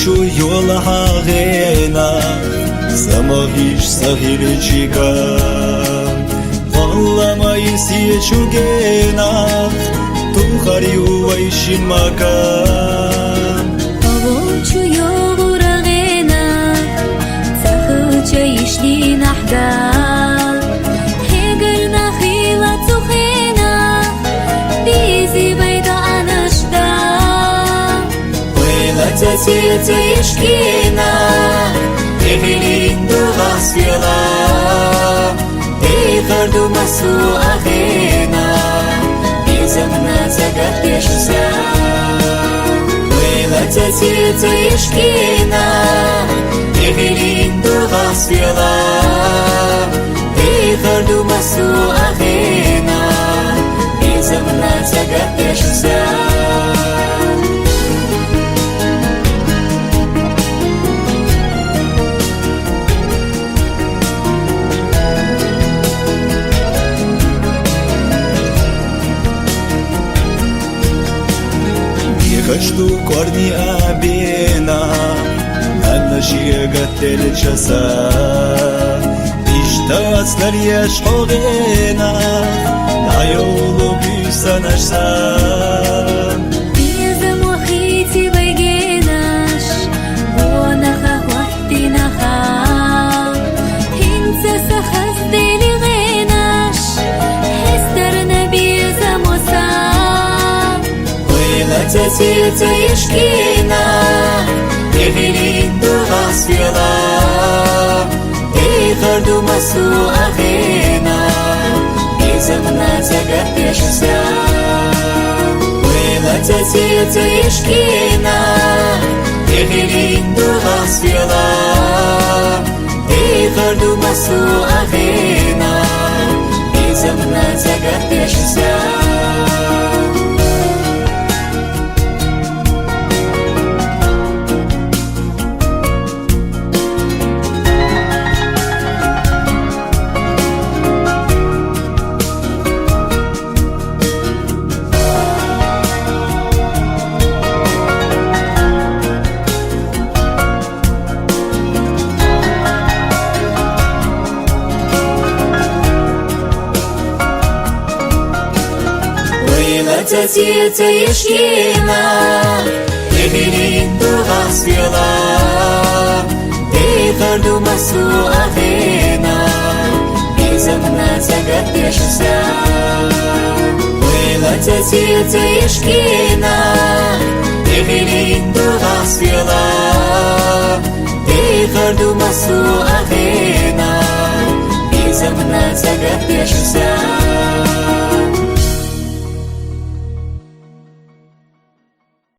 yola hagena Samahish sahilchika Vallama isiye chugena Tu khariu vaishin makan Avochu yoragena Tsahucha ishli nahdal Hegerna khila tukhena Bizi bayda anashda Tatete ishkina Ehilindu gasvela Ehardu masu akhena Izamna zagat yeshsa Wela tatete ishkina Ehilindu gasvela Ehardu masu akhena Izamna zagat yeshsa Хочу корни абена Анна шиегат эльчаса Иштацлар яшхогена Айолу бюсанашса Безам вахити байгенаш Вонаха вахтинаха Хинца сахаз делигенаш Хестерна безам осам Tatete ishkina Ehilindu gasvela Ehardu masu akhena Izamna zagat yeshsa Wela tatete ishkina Ehilindu gasvela Ehardu masu akhena Izamna zagat yeshsa Tatete ishkina Ehilindu gasvela Ehardu masu akhena Izamna zagat yeshsa Wela tatete ishkina Ehilindu gasvela Ehardu masu akhena Izamna zagat yeshsa